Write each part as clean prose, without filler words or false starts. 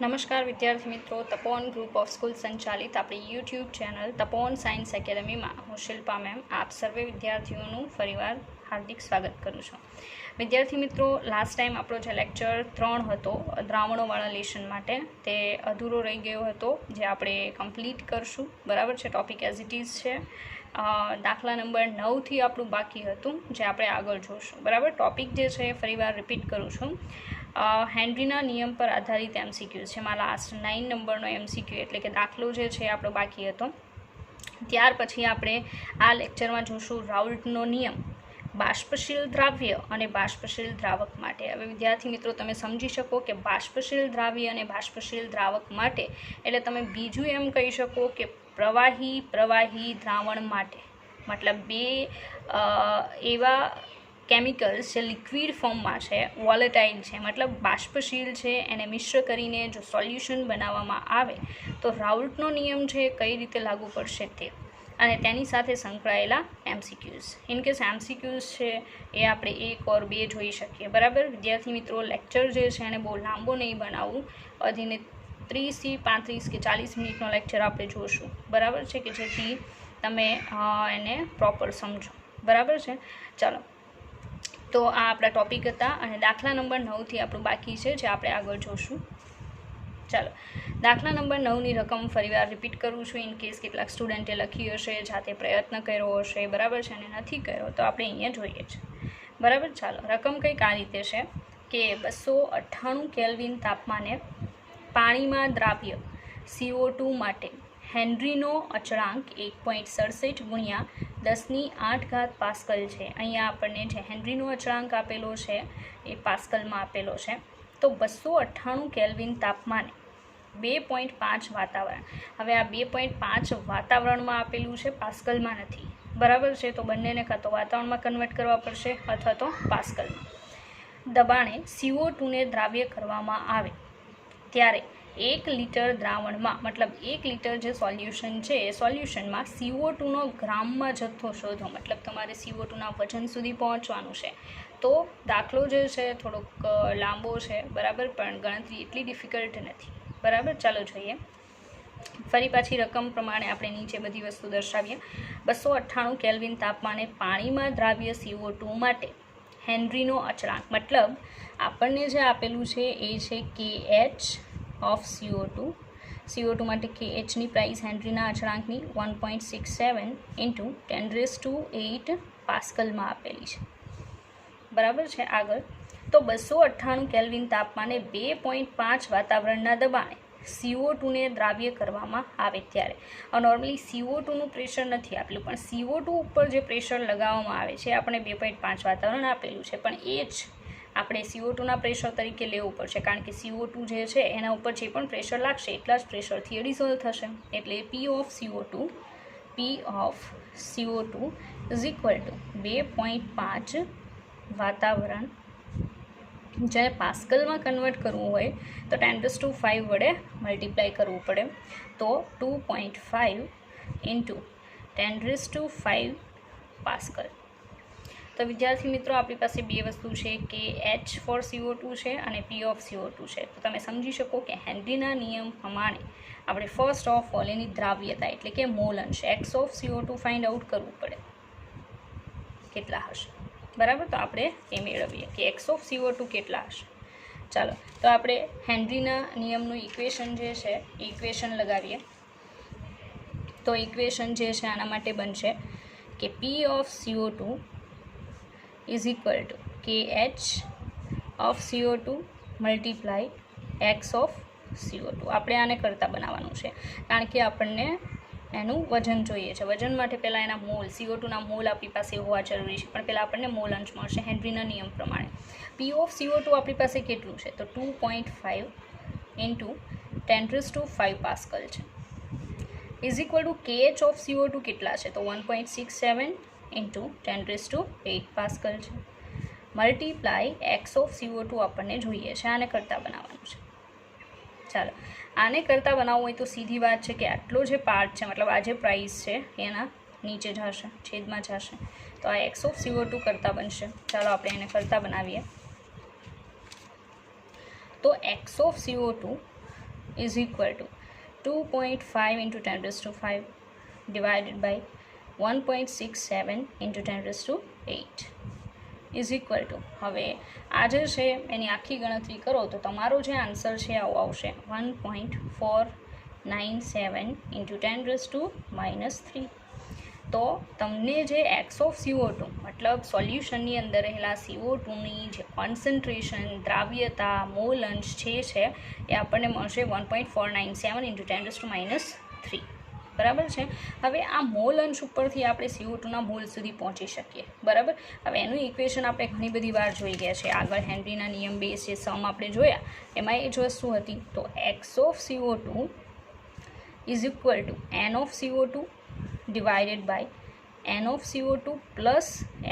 નમસ્કાર વિદ્યાર્થી મિત્રો, તપોવન ગ્રુપ ઓફ સ્કૂલ સંચાલિત આપણી યુટ્યુબ ચેનલ તપોવન સાયન્સ એકેડમીમાં હું શિલ્પા મેમ આપ સર્વે વિદ્યાર્થીઓનું ફરીવાર હાર્દિક સ્વાગત કરું છું. વિદ્યાર્થી મિત્રો, લાસ્ટ ટાઈમ આપણો જે લેક્ચર 3 હતો દ્રાવણોવાળા લેશન માટે તે અધૂરો રહી ગયો હતો, જે આપણે કમ્પ્લીટ કરશું. બરાબર છે, ટોપિક એઝ ઇટ ઇઝ છે. દાખલા નંબર 9થી આપણું બાકી હતું, જે આપણે આગળ જોઈશું. બરાબર, ટોપિક જે છે એ ફરીવાર રિપીટ કરું છું. હેનરીના નિયમ પર આધારિત એમસીક્યુ છે. એમાં લાસ્ટ 9 નંબરનો એમસીક્યુ એટલે કે દાખલો જે છે આપણો બાકી હતો. ત્યાર પછી આપણે આ લેક્ચરમાં જોઈશું રાઉલ્ટનો નિયમ બાષ્પશીલ દ્રાવ્ય અને બાષ્પશીલ દ્રાવક માટે. હવે વિદ્યાર્થી મિત્રો, તમે સમજી શકો કે બાષ્પશીલ દ્રાવ્ય અને બાષ્પશીલ દ્રાવક માટે એટલે તમે બીજું એમ કહી શકો કે પ્રવાહી દ્રાવણ માટે. મતલબ બે એવા કેમિકલ્સ જે લિક્વિડ ફોર્મમાં છે, વોલેટાઇલ છે, મતલબ બાષ્પશીલ છે, એને મિશ્ર કરીને જો સોલ્યુશન બનાવવામાં આવે તો રાઉલ્ટનો નિયમ છે કઈ રીતે લાગુ પડશે તે અને તેની સાથે સંકળાયેલા એમસીક્યુઝ. ઇનકેસ એમસીક્યુઝ છે એ આપણે 1 ઓર 2 જોઈ શકીએ. બરાબર વિદ્યાર્થી મિત્રો, લેક્ચર જે છે એને બહુ લાંબો નહીં બનાવવું. અધીને 30થી 35 કે 40 મિનિટનો લેક્ચર આપણે જોઈશું. બરાબર છે, કે જેથી તમે એને પ્રોપર સમજો. બરાબર છે, ચાલો. તો આ આપણા ટોપિક હતા અને દાખલા નંબર 9થી આપણું બાકી છે, જે આપણે આગળ જોઈશું. ચાલો, દાખલા નંબર 9ની રકમ ફરીવાર રિપીટ કરું છું. ઇન કેસ કેટલાક સ્ટુડન્ટે લખી હશે, જાતે પ્રયત્ન કર્યો હશે, બરાબર છે, અને નથી કર્યો તો આપણે અહીંયા જોઈએ છે. બરાબર, ચાલો. રકમ કંઈક આ રીતે છે કે 298 કેલ્વિન તાપમાને પાણીમાં દ્રાવ્ય CO2 માટે હેનરીનો અચળાંક 1.67 ગુણ્યા 10⁸ પાસ્કલ છે. અહીંયા આપણને જે હેનરીનો અચળાંક આપેલો છે એ પાસ્કલમાં આપેલો છે. તો 298 કેલ્વિન તાપમાને 2.5 વાતાવરણ. હવે આ 2.5 વાતાવરણમાં આપેલું છે, પાસ્કલમાં નથી. બરાબર છે, તો બંનેને કાં તો વાતાવરણમાં કન્વર્ટ કરવા પડશે અથવા તો પાસ્કલમાં. દબાણે CO2ને દ્રાવ્ય કરવામાં આવે ત્યારે 1 લિટર દ્રાવણમાં, મતલબ 1 લિટર જે સોલ્યુશન છે એ સોલ્યુશનમાં CO2નો ગ્રામમાં જથ્થો શોધો. મતલબ તમારે CO2ના વજન સુધી પહોંચવાનું છે. તો દાખલો જે છે થોડોક લાંબો છે, બરાબર, પણ ગણતરી એટલી ડિફિકલ્ટ નથી. બરાબર, ચાલો જોઈએ. ફરી પાછી રકમ પ્રમાણે આપણે નીચે બધી વસ્તુ દર્શાવીએ. 298 કેલ્વિન તાપમાને પાણીમાં દ્રાવ્ય CO2 માટે હેનરીનો અચળાંક, મતલબ આપણને જે આપેલું છે એ છે KH ઓફ CO2 માટે KHની પ્રાઇસ હેનરીના અચળાંકની 1.67 ઇન્ટુ 10⁸ પાસ્કલમાં આપેલી છે. બરાબર છે, આગળ. તો 298 કેલ્વિન તાપમાને 2.5 વાતાવરણના દબાણે CO2ને દ્રાવ્ય કરવામાં આવે ત્યારે નોર્મલી CO2નું પ્રેશર નથી આપેલું, પણ CO2 ઉપર જે પ્રેશર લગાવવામાં આવે છે આપણે 2.5 વાતાવરણ આપેલું છે, પણ એ જ આપણે CO2ના પ્રેશર તરીકે લેવું પડશે, કારણ કે CO2 જે છે એના ઉપર જે પણ પ્રેશર લાગશે એટલા જ પ્રેશરથી એ ડિઝોલ્વ થશે. એટલે P of CO2 is equal two 2.5 વાતાવરણ. જ્યારે પાસ્કલમાં કન્વર્ટ કરવું હોય તો 10⁵ વડે મલ્ટીપ્લાય કરવું પડે. તો 2.5 ઇન્ટુ 10⁵ પાસ્કલ. તો વિદ્યાર્થી મિત્રો, આપણી પાસે બે વસ્તુ છે કે H ફોર CO2 છે અને P ઓફ CO2 છે. તો તમે સમજી શકો કે હેનરીના નિયમ પ્રમાણે આપણે ફર્સ્ટ ઓફ ઓલ એની દ્રાવ્યતા એટલે કે મોલ અંશ X of CO2 find out કરવું પડે કેટલા હશે. બરાબર, તો આપણે એ મેળવીએ કે X ઓફ CO2 કેટલા હશે. ચાલો, તો આપણે હેનરીના નિયમનું ઇક્વેશન જે છે ઇક્વેશન લગાવીએ. તો ઇક્વેશન જે છે આના માટે બનશે કે P of CO2 is equal two KH of CO2 multiply X of CO2. આપણે આને કરતાં બનાવવાનું છે, કારણ કે આપણને એનું વજન જોઈએ છે. વજન માટે પહેલાં એના મોલ CO2ના મોલ આપણી પાસે હોવા જરૂરી છે, પણ પહેલાં આપણને મોલ અંશ મળશે હેનરીના નિયમ પ્રમાણે. P ઓફ CO2 આપણી પાસે કેટલું છે તો 2.5 ઇન્ટુ 10⁵ પાસ્કલ છે. Is equal two KH of CO2 કેટલા છે તો 1.67 ઇન્ટુ 10⁸ પાસ્કલ છે. મલ્ટીપ્લાય X ઓફ CO2 આપણને જોઈએ છે, આને કરતાં બનાવવાનું છે. ચાલો, આને કરતાં બનાવવું હોય તો સીધી વાત છે કે આટલો જે પાર્ટ છે, મતલબ આ જે પ્રાઇસ છે એના નીચે જશે, છેદમાં જશે. તો આ X ઓફ CO2 કરતાં બનશે. ચાલો આપણે એને કરતાં બનાવીએ. તો X of CO2 is equal to 2.5 into 10 raised to 5 divided by 1.67 into 10 raised to 8 is equal to, હવે આ જે છે એની આખી ગણતરી કરો તો તમારો જે આન્સર છે આવો આવશે 1.497 into 10 raised to -3. તો તમને જે એક્સ ઓફ CO2 મતલબ સોલ્યુશનની અંદર રહેલા CO2ની જે કોન્સન્ટ્રેશન દ્રાવ્યતા મોલ અંશ છે એ આપણને મળશે 1.497 into 10 raised to -3. બરાબર છે. હવે આ મોલ અંશ ઉપરથી આપણે CO2ના મોલ સુધી પહોંચી શકીએ. બરાબર. હવે એનું ઇક્વેશન આપણે ઘણી બધી વાર જોઈ ગયા છે. આગળ હેનરીના નિયમ બેઝ જે સમ આપણે જોયા એમાં એ જ વસ્તુ હતી. તો X of CO2 is equal to N of CO2 divided by N of CO2 plus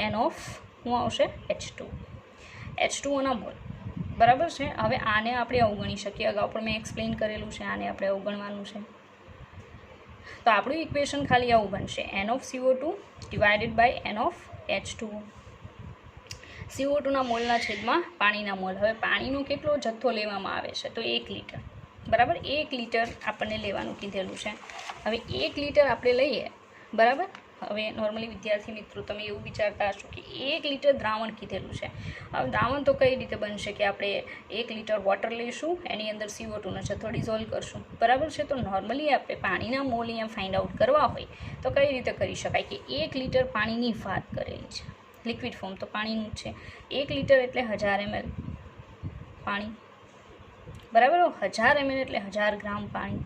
N of શું આવશે H2ઓના મોલ. બરાબર છે. હવે આને આપણે અવગણી શકીએ. અગાઉ પણ મેં એક્સપ્લેન કરેલું છે, આને આપણે અવગણવાનું છે. તો આપણું ઇક્વેશન ખાલી આવું બનશે, N of CO2 divided by N of H2O. CO2ના મોલના છેદમાં પાણીના મોલ. હવે પાણીનો કેટલો જથ્થો લેવામાં આવે છે? તો 1 લીટર. બરાબર. 1 લીટર આપણને લેવાનું કીધેલું છે. હવે 1 લીટર આપણે લઈએ. બરાબર. હવે નોર્મલી વિદ્યાર્થી મિત્રો તમે એવું વિચારતા હશો કે 1 લીટર દ્રાવણ કીધેલું છે. હવે દ્રાવણ તો કઈ રીતે બનશે કે આપણે 1 લીટર વોટર લઈશું, એની અંદર CO2નો જથ્થો ડિઝોલ્વ કરશું. બરાબર છે. તો નોર્મલી આપણે પાણીના મોલ અહીંયા ફાઇન્ડ આઉટ કરવા હોય તો કઈ રીતે કરી શકાય કે 1 લીટર પાણીની વાત કરેલી છે, લિક્વિડ ફોર્મ તો પાણીનું જ છે. 1 લીટર એટલે 1000 ml પાણી. બરાબર. 1000 ml એટલે 1000 ગ્રામ પાણી.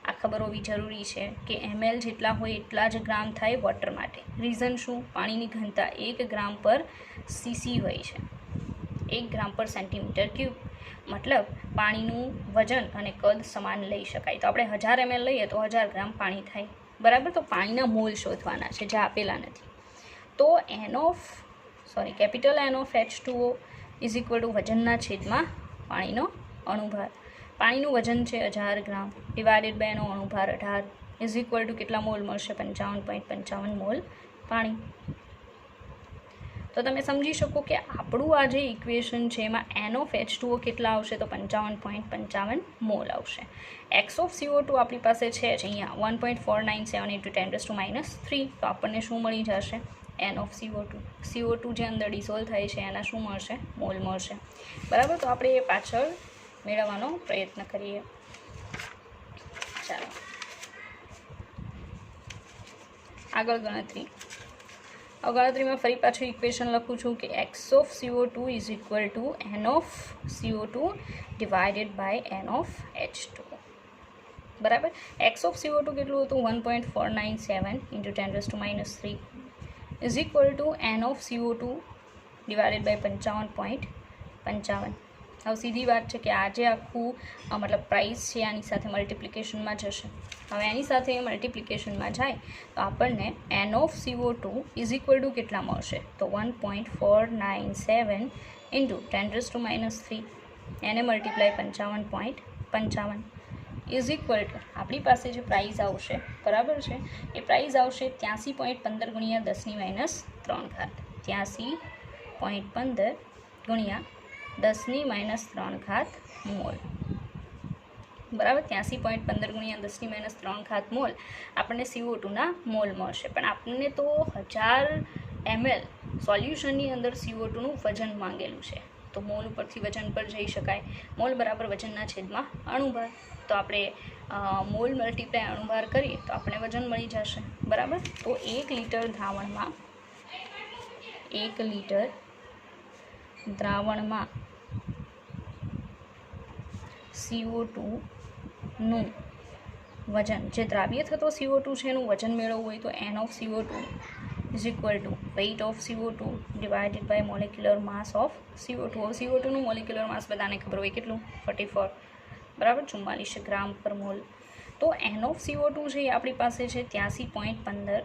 આ ખબર હોવી જરૂરી છે કે ml જેટલા હોય એટલા જ ગ્રામ થાય વોટર માટે. રીઝન શું? પાણીની ઘનતા 1 ગ્રામ પર cc હોય છે, 1 ગ્રામ પર સેન્ટીમીટર ક્યુબ. મતલબ પાણીનું વજન અને કદ સમાન લઈ શકાય. તો આપણે 1000 ml લઈએ તો 1000 ગ્રામ પાણી થાય. બરાબર. તો પાણીના મોલ શોધવાના છે જે આપેલા નથી. તો capital N of H2O is equal two વજનના છેદમાં પાણીનો અણુભાર. પાણીનું વજન છે 1000 ગ્રામ ડિવાઇડેડ બાય એનો અણુભાર 18 ઇઝ ઇક્વલ ટુ કેટલા મોલ મળશે? 55.55 મોલ પાણી. તો તમે સમજી શકો કે આપણું આ જે ઇક્વેશન છે એમાં એન ઓફ H2O કેટલા આવશે? તો 55.55 મોલ આવશે. એક્સ ઓફ CO2 આપણી પાસે છે જ અહીંયા 1.497 into 10 raised to -3. તો આપણને શું મળી જશે? એન ઓફ CO2 જે અંદર ડિઝોલ્વ થાય છે એના શું મળશે? મોલ મળશે. બરાબર. તો આપણે એ પાછળ મેળવવાનો પ્રયત્ન કરીએ. ચાલો આગળ ગણતરીમાં ફરી પાછું ઇક્વેશન લખું છું કે X of CO2 is equal to N of CO2 divided by N of H2O. બરાબર. એક્સ ઓફ CO2 કેટલું હતું? 1.497 into 10 raised to -3 is equal to N of CO2 divided by 55.55. હવે સીધી વાત છે કે આ જે આખું મતલબ પ્રાઇસ છે આની સાથે મલ્ટિપ્લિકેશનમાં જશે. હવે એની સાથે મલ્ટિપ્લિકેશનમાં જાય તો આપણને N of CO2 is equal to કેટલા મળશે? તો 1.497 into 10 raised to -3 એને મલ્ટીપ્લાય 55.55 ઇઝ ઇક્વલ ટુ આપણી પાસે જે પ્રાઇઝ આવશે, બરાબર છે, એ પ્રાઇઝ આવશે 83.15 ગુણ્યા 10⁻³ ઘાત. 83.15 ગુણ્યા 10⁻³ ઘાત મોલ. બરાબર. 83.15 ગુણ્યા 10⁻³ ઘાત મોલ આપણને CO2ના મોલ મળશે. પણ આપણને તો 1000 ml સોલ્યુશનની અંદર CO2નું વજન માંગેલું છે. તો મોલ ઉપરથી વજન પર જઈ શકાય. મોલ બરાબર વજનના છેદમાં અણુભાર. તો આપણે મોલ મલ્ટીપ્લાય અણુભાર કરીએ તો આપણે વજન મળી જશે. બરાબર. તો 1 લીટર દ્રાવણમાં CO2નું વજન, જે દ્રાવ્ય થતો CO2 છે એનું વજન મેળવવું હોય તો n of CO2 is equal to weight of CO2 divided by molecular mass of CO2. CO2નું મોલેક્યુલર માસ બધાને ખબર હોય કેટલું? 44. બરાબર. 44 ગ્રામ પર મોલ. તો એન ઓફ CO2 છે એ આપણી પાસે છે 83.15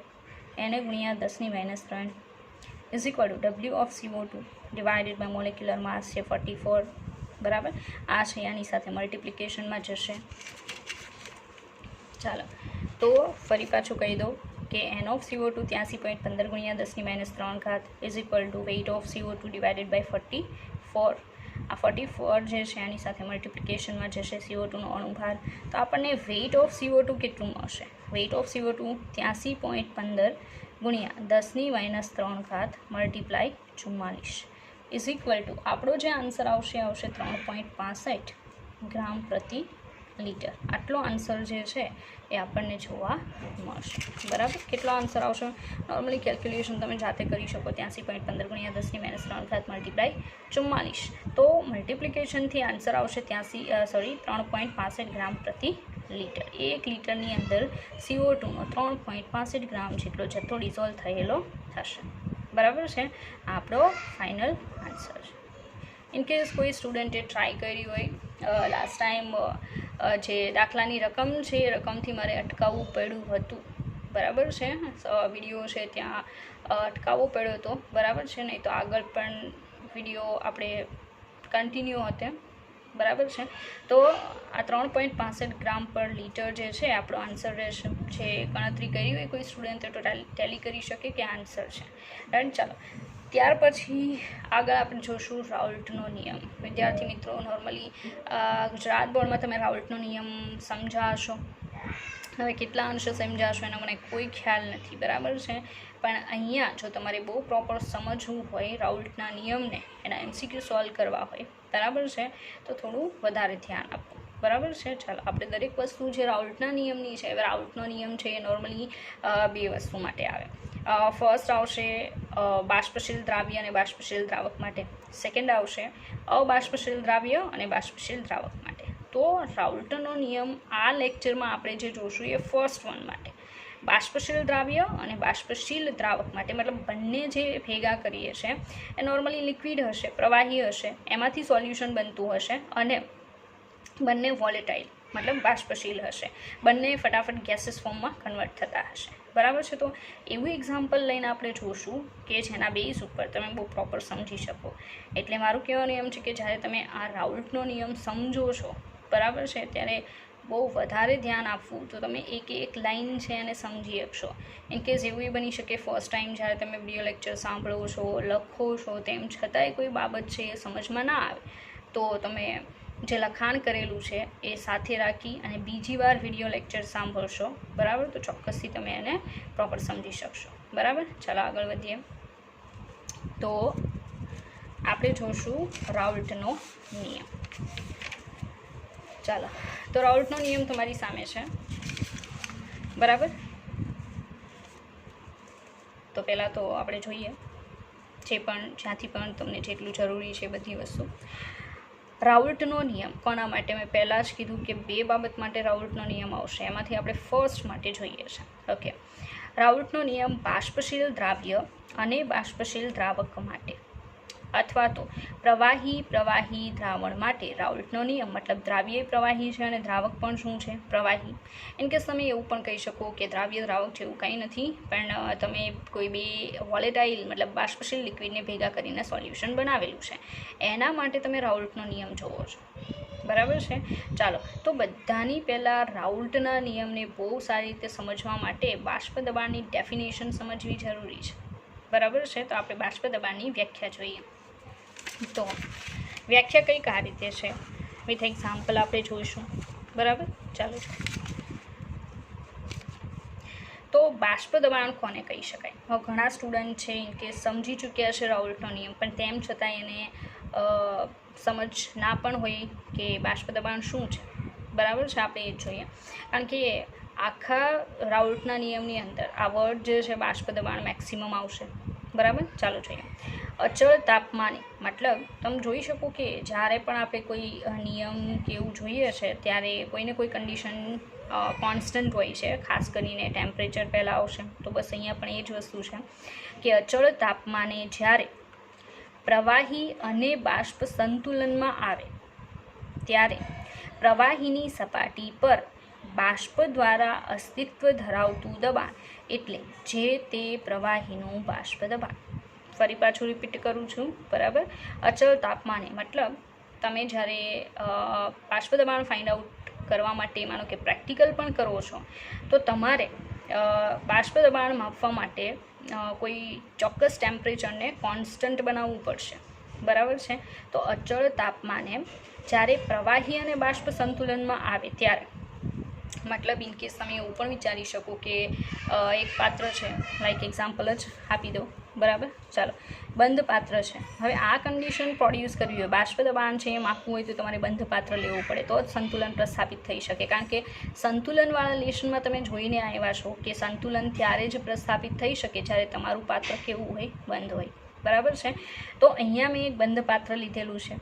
એને ગુણ્યા 10⁻³ ઇઝ ઇક્વલ ટુ ડબલ્યુ of CO2 divided by molecular mass છે 44. બરાબર. આ છે આની સાથે મલ્ટિપ્લિકેશનમાં જશે. ચાલો તો ફરી પાછું કહી દઉં કે એન ઓફ CO2 83.15 ગુણ્યા 10⁻³ ઘાત is equal to weight of CO2 divided by 44 આ 44 જે છે એની સાથે મલ્ટિપ્લિકેશનમાં જશે CO2નો અણુભાર, તો આપણને વેઇટ ઓફ CO2 કેટલું મળશે? વેઇટ ઓફ CO2 83.15 ગુણ્યા 10⁻³ મલ્ટીપ્લાય 44 ઇઝ ઇક્વલ ટુ આપણો જે આન્સર આવશે 3.65 ગ્રામ પ્રતિ લીટર. આટલો આન્સર જે છે એ આપણને જોવા મળશે. બરાબર, કેટલો આન્સર આવશે? નોર્મલી કેલ્ક્યુલેશન તમે જાતે કરી શકો. 83.15 ગુણ્યા 10⁻³ મલ્ટીપ્લાય 44, તો મલ્ટિપ્લિકેશનથી આન્સર આવશે 3.65 ગ્રામ પ્રતિ લીટર. 1 લીટરની અંદર CO2નો 3.65 ગ્રામ જેટલો જથ્થો ડિઝોલ્વ થયેલો થશે. બરાબર છે, આપણો ફાઇનલ આન્સર છે. ઇનકેસ કોઈ સ્ટુડન્ટે ટ્રાય કરી હોય લાસ્ટ ટાઈમ જે દાખલાની રકમ છે એ રકમથી મારે અટકાવવું પડ્યું હતું. બરાબર છે, વિડીયો છે ત્યાં અટકાવવો પડ્યો હતો. બરાબર છે, નહીં તો આગળ પણ વિડીયો આપણે કન્ટિન્યુ હતે. બરાબર છે, તો આ 3.65 ગ્રામ પર લીટર જે છે આપણો આન્સર રહેશે. છે ગણતરી કરી હોય કોઈ સ્ટુડન્ટે તો ટેલી કરી શકે કે આન્સર છે. રાઈટ, ચાલો ત્યાર પછી આગળ આપણે જોશું રાઉલ્ટનો નિયમ. વિદ્યાર્થી મિત્રો, નોર્મલી ગુજરાત બોર્ડમાં તમે રાઉલ્ટનો નિયમ સમજાશો. હવે કેટલા અંશે સમજાશો એનો મને કોઈ ખ્યાલ નથી. બરાબર છે, પણ અહીંયા જો તમારે બહુ પ્રોપર સમજવું હોય રાઉલ્ટના નિયમને, એના MCQ સોલ્વ કરવા હોય, બરાબર છે, તો થોડું વધારે ધ્યાન આપવું. બરાબર છે, ચાલો આપણે દરેક વસ્તુ જે રાઉલ્ટના નિયમની છે, રાઉલ્ટનો નિયમ છે એ નોર્મલી 2 વસ્તુ માટે આવે. ફર્સ્ટ આવશે બાષ્પશીલ દ્રાવ્ય અને બાષ્પશીલ દ્રાવક માટે. સેકન્ડ આવશે અબાષ્પશીલ દ્રાવ્ય અને બાષ્પશીલ દ્રાવક માટે. તો રાઉલ્ટનો નિયમ આ લેક્ચરમાં આપણે જે જોશું એ ફર્સ્ટ વન માટે, બાષ્પશીલ દ્રાવ્ય અને બાષ્પશીલ દ્રાવક માટે. મતલબ બંને જે ભેગા કરીએ છીએ એ નોર્મલી લિક્વિડ હશે, પ્રવાહી હશે, એમાંથી સોલ્યુશન બનતું હશે, અને બંને વોલેટાઇલ મતલબ બાષ્પશીલ હશે. બંને ફટાફટ ગેસીસ ફોર્મમાં કન્વર્ટ થતા હશે. બરાબર છે, તો એવું એક્ઝામ્પલ લઈને આપણે જોશું કે જેના બેઝ ઉપર તમે બહુ પ્રોપર સમજી શકો. એટલે મારું કહેવાનો નિયમ છે કે જ્યારે તમે આ રાઉલ્ટનો નિયમ સમજો છો, બરાબર છે, ત્યારે બહુ વધારે ધ્યાન આપવું તો તમે એક લાઇન છે એને સમજી શકશો. ઇનકેસ એવું બની શકે ફર્સ્ટ ટાઈમ જ્યારે તમે વિડીયો લેક્ચર સાંભળો છો, લખો છો, તેમ છતાંય કોઈ બાબત છે એ સમજમાં ના આવે, તો તમે જે લખાણ કરેલું છે એ સાથે રાખી અને બીજી વાર વિડીયો લેક્ચર સાંભળશો, બરાબર, તો ચોક્કસથી તમે એને પ્રોપર સમજી શકશો. બરાબર, ચાલો આગળ વધીએ. તો આપણે જોશું રાઉલ્ટનો નિયમ. ચાલો, તો રાઉલ્ટનો નિયમ તમારી સામે છે. બરાબર, તો પહેલાં તો આપણે જોઈએ જે પણ જ્યાંથી પણ તમને જેટલું જરૂરી છે બધી વસ્તુ. રાઉલ્ટનો નિયમ કોના માટે? મેં પહેલાં જ કીધું કે 2 બાબત માટે રાઉલ્ટનો નિયમ આવશે. એમાંથી આપણે ફર્સ્ટ માટે જોઈએ છે. ઓકે, રાઉલ્ટનો નિયમ બાષ્પશીલ દ્રાવ્ય અને બાષ્પશીલ દ્રાવક માટે, અથવા તો પ્રવાહી દ્રાવણ માટે રાઉલ્ટનો નિયમ. મતલબ દ્રાવ્ય પ્રવાહી છે અને દ્રાવક પણ શું છે? પ્રવાહી. ઇનકેસ તમે એવું પણ કહી શકો કે દ્રાવ્ય દ્રાવક જેવું કંઈ નથી, પણ તમે કોઈ 2 વોલેટાઇલ મતલબ બાષ્પશીલ લિક્વિડને ભેગા કરીને સોલ્યુશન બનાવેલું છે, એના માટે તમે રાઉલ્ટનો નિયમ જોવો છો. બરાબર છે, ચાલો તો બધાની પહેલાં રાઉલ્ટના નિયમને બહુ સારી રીતે સમજવા માટે બાષ્પ દબાણની ડેફિનેશન સમજવી જરૂરી છે. બરાબર છે, તો આપણે બાષ્પ દબાણની વ્યાખ્યા જોઈએ. તો વ્યાખ્યા કંઈક આ રીતે છે, વિથ એક્ઝામ્પલ આપણે જોઈશું. બરાબર, ચાલો. તો બાષ્પ દબાણ કોને કહી શકાય? હવે ઘણા સ્ટુડન્ટ છે કે સમજી ચૂક્યા છે રાઉલ્ટનો નિયમ, પણ તેમ છતાં એને સમજ ના પણ હોય કે બાષ્પ દબાણ શું છે. બરાબર છે, આપણે એ જ જોઈએ. કારણ કે આખા રાઉલ્ટના નિયમની અંદર આ વર્ડ જે છે બાષ્પ દબાણ મેક્સિમમ આવશે. બરાબર, ચાલો જોઈએ. અચળ તાપમાને, મતલબ તમે જોઈ શકો કે જ્યારે પણ આપણે કોઈ નિયમ કે એવું જોઈએ છે ત્યારે કોઈને કોઈ કન્ડિશન કોન્સ્ટન્ટ હોય છે. ખાસ કરીને ટેમ્પરેચર પહેલાં આવશે, તો બસ અહીંયા પણ એ જ વસ્તુ છે કે અચળ તાપમાને જ્યારે પ્રવાહી અને બાષ્પ સંતુલનમાં આવે ત્યારે પ્રવાહીની સપાટી પર બાષ્પ દ્વારા અસ્તિત્વ ધરાવતું દબાણ એટલે જે તે પ્રવાહીનું બાષ્પ દબાણ. ફરી પાછું રિપીટ કરું છું. બરાબર, અચળ તાપમાને મતલબ તમે જ્યારે બાષ્પ દબાણ ફાઇન્ડ આઉટ કરવા માટે માનો કે પ્રેક્ટિકલ પણ કરો છો, તો તમારે બાષ્પ દબાણ માપવા માટે કોઈ ચોક્કસ ટેમ્પરેચરને કોન્સ્ટન્ટ બનાવવું પડશે. બરાબર છે. તો અચળ તાપમાને જ્યારે પ્રવાહી અને બાષ્પ સંતુલનમાં આવે ત્યારે, મતલબ ઇન કેસ તમે એવું પણ વિચારી શકો કે એક પાત્ર છે, લાઈક એક્ઝામ્પલ જ આપી દો, બરાબર. ચાલો, બંધ પાત્ર છે. હવે આ કન્ડિશન પ્રોડ્યુસ કરવી હોય, બાષ્પ દબાણ છે એ માપવું હોય તો તમારે બંધ પાત્ર લેવું પડે, તો જ સંતુલન પ્રસ્થાપિત થઈ શકે. કારણ કે સંતુલનવાળા લેશનમાં તમે જોઈને આવ્યા છો કે સંતુલન ત્યારે જ પ્રસ્થાપિત થઈ શકે જ્યારે તમારું પાત્ર કેવું હોય, બંધ હોય, બરાબર છે. તો અહીંયા મેં એક બંધ પાત્ર લીધેલું છે.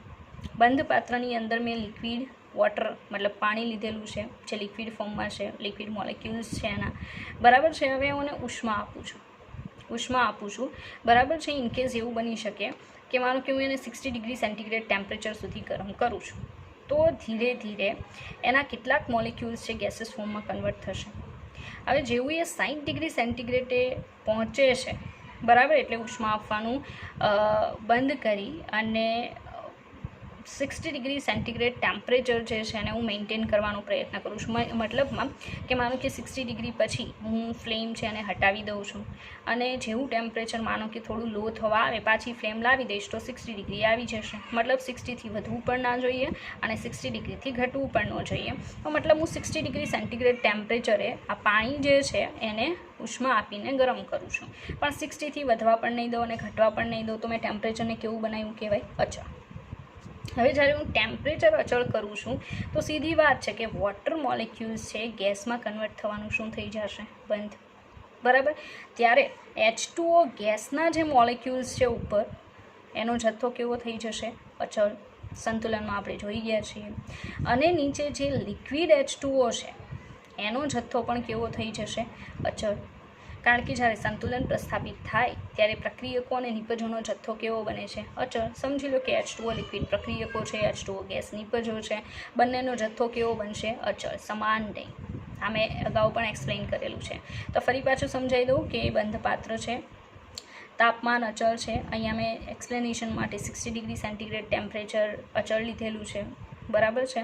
બંધ પાત્રની અંદર મેં લિક્વિડ વોટર મતલબ પાણી લીધેલું છે, જે લિક્વિડ ફોર્મમાં છે, લિક્વિડ મોલેક્યુલ્સ છે એના, બરાબર છે. હવે હું એને ઉષ્મા આપું છું, બરાબર છે. ઇનકેસ એવું બની શકે કે માનો કે હું એને 60 ડિગ્રી સેન્ટીગ્રેડ ટેમ્પરેચર સુધી ગરમ કરું છું, તો ધીરે ધીરે એના કેટલાક મોલેક્યુલ્સ છે ગેસીસ ફોર્મમાં કન્વર્ટ થશે. હવે જેવું એ 60 ડિગ્રી સેન્ટીગ્રેડે પહોંચે છે, બરાબર, એટલે ઉષ્મા આપવાનું બંધ કરી અને 60 ડિગ્રી સેન્ટીગ્રેડ ટેમ્પરેચર જે છે એને હું મેન્ટેન કરવાનો પ્રયત્ન કરું છું. મતલબમાં કે માનો કે 60 ડિગ્રી પછી હું ફ્લેમ છે એને હટાવી દઉં છું, અને જેવું ટેમ્પરેચર માનો કે થોડું લો થવા આવે પાછી ફ્લેમ લાવી દઈશ તો 60 ડિગ્રી આવી જશે. મતલબ 60થી વધવું પણ ના જોઈએ અને 60 ડિગ્રીથી ઘટવું પણ ન જોઈએ. મતલબ હું 60 ડિગ્રી સેન્ટીગ્રેડ ટેમ્પરેચરે આ પાણી જે છે એને ઉષ્મા આપીને ગરમ કરું છું, પણ 60થી વધવા પણ નહીં દઉં અને ઘટવા પણ નહીં દઉં. તો મેં ટેમ્પરેચરને કેવું બનાવ્યું કહેવાય, અચળ. હવે જ્યારે હું ટેમ્પરેચર અચળ કરું છું તો સીધી વાત છે કે વોટર મોલેક્યુલ્સ છે ગેસમાં કન્વર્ટ થવાનું શું થઈ જશે, બંધ, બરાબર. ત્યારે H2O ગેસના જે મોલેક્યુલ્સ છે ઉપર, એનો જથ્થો કેવો થઈ જશે, અચળ. સંતુલનમાં આપણે જોઈ ગયા છીએ. અને નીચે જે લિક્વિડ H2O છે એનો જથ્થો પણ કેવો થઈ જશે, અચળ. કારણ કે જ્યારે સંતુલન પ્રસ્થાપિત થાય ત્યારે પ્રક્રિયકો અને નિપજોનો જથ્થો કેવો બને છે, અચળ. સમજી લો કે H2O લિક્વિડ પ્રક્રિયકો છે, H2O ગેસ નિપજો છે, બંનેનો જથ્થો કેવો બનશે, અચળ, સમાન નહીં. આ મેં અગાઉ પણ એક્સપ્લેન કરેલું છે. તો ફરી પાછું સમજાવી દઉં કે બંધ પાત્ર છે, તાપમાન અચળ છે. અહીંયા મેં એક્સપ્લેનેશન માટે 60 ડિગ્રી સેન્ટીગ્રેડ ટેમ્પરેચર અચળ લીધેલું છે, બરાબર છે.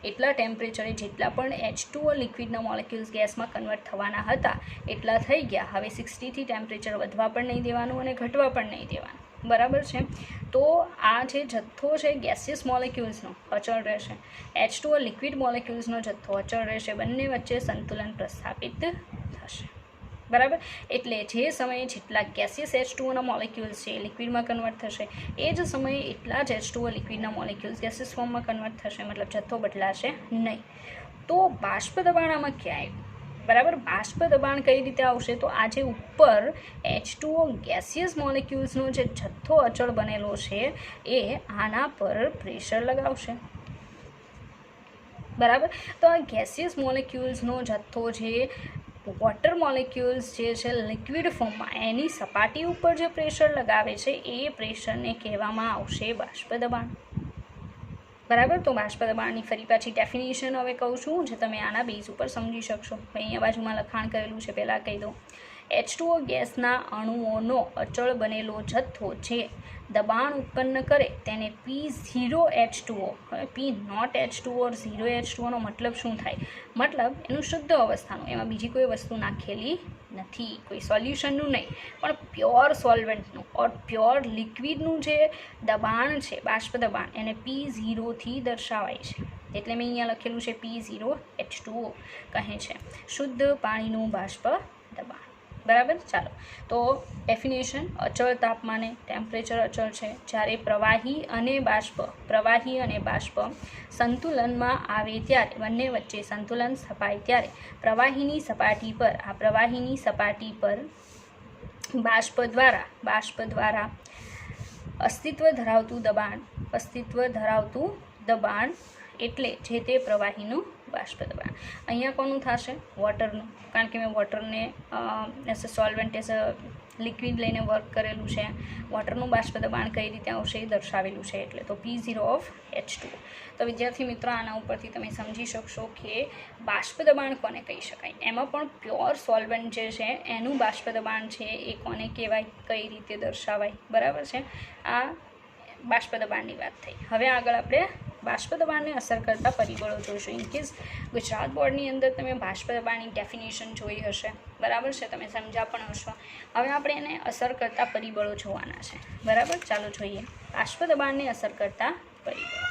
એટલા ટેમ્પરેચરે જેટલા પણ H2O લિક્વિડના મોલેક્યુલ્સ ગેસમાં કન્વર્ટ થવાના હતા એટલા થઈ ગયા. હવે 60થી ટેમ્પરેચર વધવા પણ નહીં દેવાનું અને ઘટવા પણ નહીં દેવાનું, બરાબર છે. તો આ જે જથ્થો છે ગેસિયસ મોલેક્યુલ્સનો અચળ રહેશે, H2O લિક્વિડ મોલેક્યુલ્સનો જથ્થો અચળ રહેશે. બંને વચ્ચે સંતુલન પ્રસ્થાપિત થશે, બરાબર. એટલે જે સમયે જેટલા ગેસિયસ H2Oના મોલેક્યુલ્સ છે લિક્વિડમાં કન્વર્ટ થશે, એ જ સમયે એટલા જ H2O લિક્વિડના મોલેક્યુલ્સ ગેસિયસ ફોર્મમાં કન્વર્ટ થશે, મતલબ જથ્થો બદલાશે નહીં. તો બાષ્પ દબાણ આમાં ક્યાં આવ્યું, બરાબર. બાષ્પ દબાણ કઈ રીતે આવશે, તો આ જે ઉપર H2O ગેસિયસ મોલેક્યુલ્સનો જે જથ્થો અચળ બનેલો છે એ આના પર પ્રેશર લગાવશે, બરાબર. તો આ ગેસિયસ મોલેક્યુલ્સનો જથ્થો જે વોટર મોલેક્યુલ્સ જે છે લિક્વિડ ફોર્મમાં એની સપાટી ઉપર જે પ્રેશર લગાવે છે એ પ્રેશરને કહેવામાં આવશે બાષ્પ દબાણ, બરાબર. તો બાષ્પ દબાણની ફરી પાછી ડેફિનેશન હવે કહું છું, જે તમે આના બેઝ ઉપર સમજી શકશો. અહીંયા બાજુમાં લખાણ કરેલું છે, પહેલાં કહી દઉં. H2O ગેસના અણુઓનો અચળ બનેલો જથ્થો જે દબાણ ઉત્પન્ન કરે તેને P0H2O, હવે P નોટ H2O ઓર 0H2Oનો મતલબ શું થાય, મતલબ એનું શુદ્ધ અવસ્થાનું, એમાં બીજી કોઈ વસ્તુ નાખેલી નથી, કોઈ સોલ્યુશનનું નહીં, પણ પ્યોર સોલ્વન્ટનું ઓર પ્યોર લિક્વિડનું જે દબાણ છે બાષ્પ દબાણ એને P0થી દર્શાવાય છે. એટલે મેં અહીંયા લખેલું છે P0H2O કહે છે શુદ્ધ પાણીનું બાષ્પ દબાણ, બરાબર. ચાલો, તો ડેફિનેશન, અચળ તાપમાને ટેમ્પરેચર અચળ છે જ્યારે પ્રવાહી અને બાષ્પ સંતુલનમાં આવે ત્યારે, બંને વચ્ચે સંતુલન સ્થપાય ત્યારે પ્રવાહીની સપાટી પર બાષ્પ દ્વારા અસ્તિત્વ ધરાવતું દબાણ એટલે જે તે પ્રવાહીનું બાષ્પ દબાણ. અહીંયા કોનું થશે, વોટરનું, કારણ કે મેં વોટરને as a solvent, as a liquid લઈને વર્ક કરેલું છે. વોટરનું બાષ્પ દબાણ કઈ રીતે આવશે એ દર્શાવેલું છે, એટલે તો P0H2O. તો વિદ્યાર્થી મિત્રો, આના ઉપરથી તમે સમજી શકશો કે બાષ્પ દબાણ કોને કહી શકાય. એમાં પણ પ્યોર સોલ્વન્ટ જે છે એનું બાષ્પ દબાણ છે એ કોને કહેવાય, કઈ રીતે દર્શાવાય, બરાબર છે. આ બાષ્પ દબાણની વાત થઈ. હવે આગળ આપણે બાષ્પ દબાણને અસર કરતા પરિબળો જોઈશું. ઇનકેસ ગુજરાત બોર્ડની અંદર તમે બાષ્પ દબાણની ડેફિનેશન જોઈ હશે, બરાબર છે, તમે સમજ્યા પણ હશો. હવે આપણે એને અસર કરતા પરિબળો જોવાના છે, બરાબર. ચાલો જોઈએ બાષ્પ દબાણને અસર કરતા પરિબળો.